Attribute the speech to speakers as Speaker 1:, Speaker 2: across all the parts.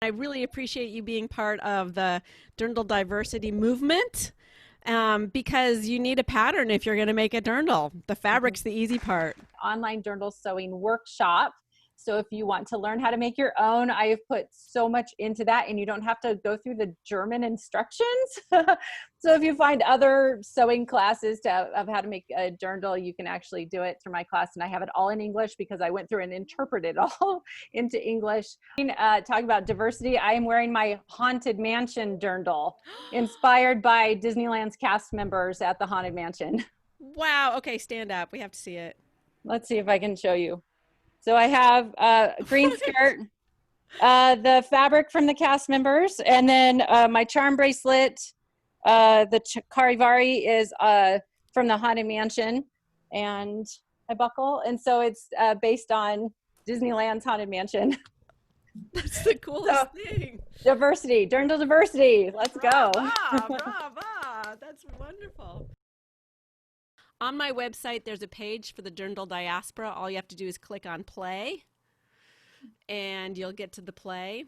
Speaker 1: really appreciate you being part of the Dirndl diversity movement because you need a pattern if you're going to make a dirndl. The fabric's the easy part.
Speaker 2: Online dirndl sewing workshop. So if you want to learn how to make your own, I have put so much into that, and you don't have to go through the German instructions. So if you find other sewing classes of how to make a dirndl, you can actually do it through my class. And I have it all in English because I went through and interpreted all into English. Talking about diversity, I am wearing my Haunted Mansion dirndl, inspired by Disneyland's cast members at the Haunted Mansion.
Speaker 1: Wow. Okay, stand up. We have to see it.
Speaker 2: Let's see if I can show you. So I have a green skirt, the fabric from the cast members, and then my charm bracelet, the Charivari is from the Haunted Mansion, and I buckle. And so it's based on Disneyland's Haunted Mansion.
Speaker 1: That's the coolest thing.
Speaker 2: Diversity, dirndl diversity. Let's go.
Speaker 1: Brava. That's wonderful. On my website, there's a page for the Dirndl Diaspora. All you have to do is click on play, and you'll get to the play.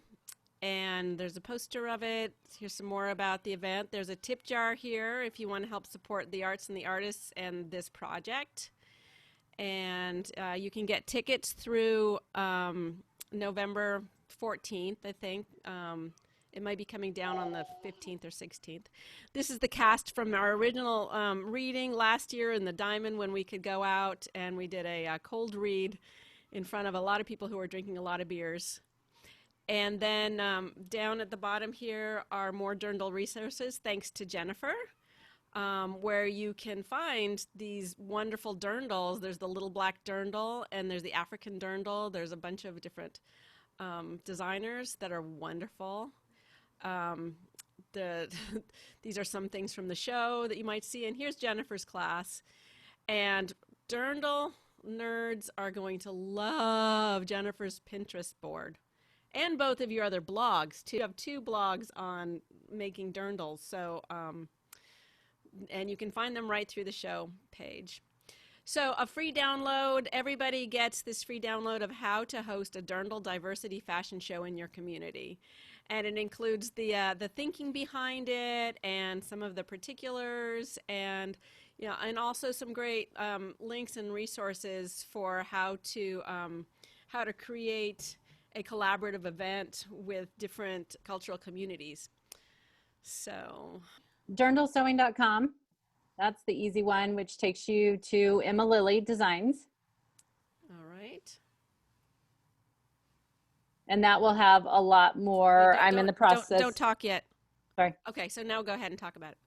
Speaker 1: And there's a poster of it. Here's some more about the event. There's a tip jar here if you want to help support the arts and the artists and this project. And you can get tickets through November 14th, I think. It might be coming down on the 15th or 16th. This is the cast from our original reading last year in the Diamond when we could go out, and we did a cold read in front of a lot of people who were drinking a lot of beers. And then down at the bottom here are more dirndl resources, thanks to Jennifer, where you can find these wonderful dirndls. There's the little black dirndl, and there's the African dirndl. There's a bunch of different designers that are wonderful. These are some things from the show that you might see, and here's Jennifer's class. And dirndl nerds are going to love Jennifer's Pinterest board and both of your other blogs too. You have 2 blogs on making dirndls, so and you can find them right through the show page. So a free download, everybody gets this free download of how to host a dirndl diversity fashion show in your community. And it includes the thinking behind it and some of the particulars, and and also some great links and resources for how to create a collaborative event with different cultural communities. So
Speaker 2: dirndlsewing.com. That's the easy one, which takes you to Emma Lilly Designs.
Speaker 1: All right.
Speaker 2: And that will have a lot more. I'm in the process.
Speaker 1: Don't talk yet.
Speaker 2: Sorry.
Speaker 1: Okay, so now go ahead and talk about it.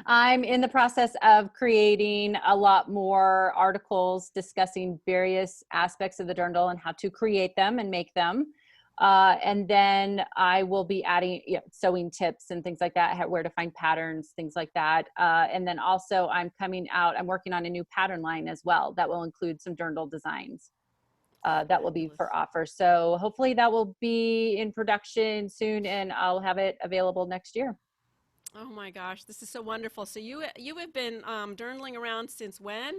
Speaker 2: I'm in the process of creating a lot more articles discussing various aspects of the dirndl and how to create them and make them. And then I will be adding sewing tips and things like that, where to find patterns, things like that. And then also I'm working on a new pattern line as well that will include some dirndl designs. That will be for offer. So hopefully that will be in production soon, and I'll have it available next year.
Speaker 1: Oh my gosh, this is so wonderful. So you have been dirndling around since when?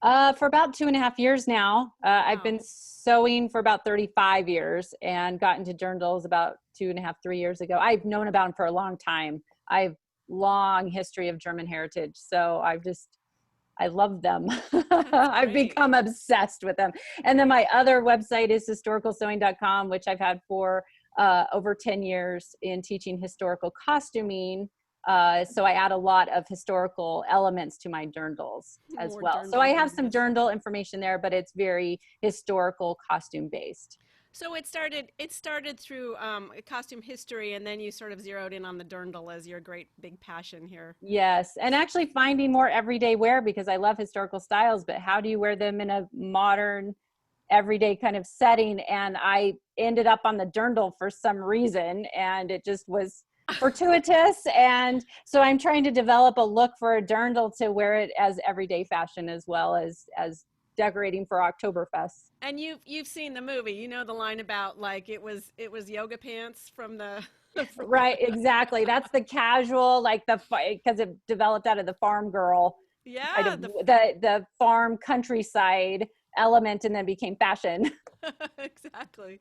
Speaker 2: For about 2.5 years now. Wow. I've been sewing for about 35 years and got into dirndls about 2.5, 3 years ago. I've known about them for a long time. I have long history of German heritage, so I love them. I've become obsessed with them. And then my other website is historicalsewing.com, which I've had for over 10 years in teaching historical costuming. So I add a lot of historical elements to my dirndls as well. So I have some dirndl information there, but it's very historical costume based.
Speaker 1: So it started through costume history, and then you sort of zeroed in on the dirndl as your great big passion here.
Speaker 2: Yes, and actually finding more everyday wear, because I love historical styles, but how do you wear them in a modern, everyday kind of setting? And I ended up on the dirndl for some reason, and it just was fortuitous. And so I'm trying to develop a look for a dirndl to wear it as everyday fashion as well as decorating for Oktoberfest.
Speaker 1: And you've seen the movie, you know the line about like it was yoga pants from the
Speaker 2: right, exactly. That's the casual, like because it developed out of the farm girl,
Speaker 1: yeah,
Speaker 2: kind of the farm countryside element, and then became fashion.
Speaker 1: Exactly.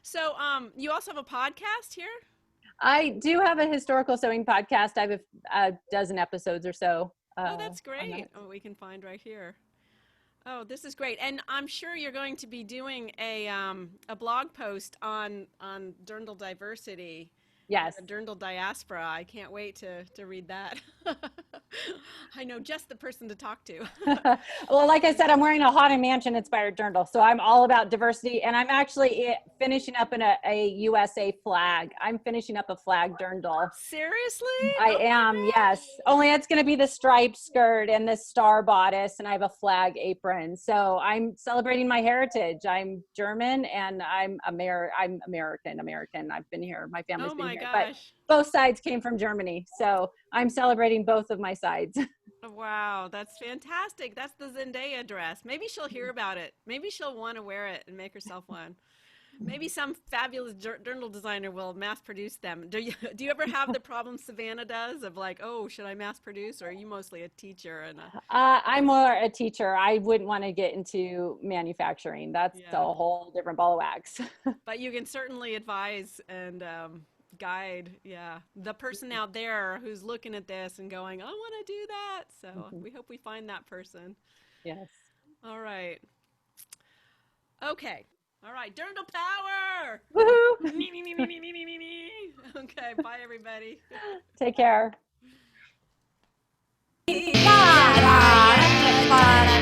Speaker 1: So, you also have a podcast here?
Speaker 2: I do have a historical sewing podcast. I have a dozen episodes or so
Speaker 1: Oh, that's
Speaker 2: on that.
Speaker 1: great. Oh, we can find right here. Oh, this is great. And I'm sure you're going to be doing a blog post on Dirndl diversity and
Speaker 2: Yes.
Speaker 1: the Dirndl diaspora. I can't wait to read that. I know just the person to talk to.
Speaker 2: Well, like I said, I'm wearing a Haunted Mansion inspired dirndl, so I'm all about diversity. And I'm actually finishing up in a USA flag. I'm finishing up a flag dirndl.
Speaker 1: Seriously?
Speaker 2: I
Speaker 1: Oh
Speaker 2: am,
Speaker 1: my gosh.
Speaker 2: yes. Only it's going to be the striped skirt and the star bodice, and I have a flag apron. So I'm celebrating my heritage. I'm German and I'm American. I've been here. My family's
Speaker 1: Oh
Speaker 2: been
Speaker 1: my
Speaker 2: here, but
Speaker 1: gosh.
Speaker 2: both sides came from Germany. So I'm celebrating both of my sides.
Speaker 1: Wow, that's fantastic. That's the Zendaya dress. Maybe she'll hear about it. Maybe she'll want to wear it and make herself one. Maybe some fabulous dirndl designer will mass produce them. Do you ever have the problem Savannah does of like, oh, should I mass produce, or are you mostly a teacher and a
Speaker 2: I'm more a teacher. I wouldn't want to get into manufacturing. That's a
Speaker 1: yeah?
Speaker 2: whole different ball of wax.
Speaker 1: But you can certainly advise and guide, yeah, the person out there who's looking at this and going, I want to do that. So we hope we find that person.
Speaker 2: Yes.
Speaker 1: All right. Okay. All right. Dirndl power.
Speaker 2: Woohoo!
Speaker 1: Me, me, me, me, me, me, me, me, me. Okay. Bye, everybody.
Speaker 2: Take care.
Speaker 3: Para, para,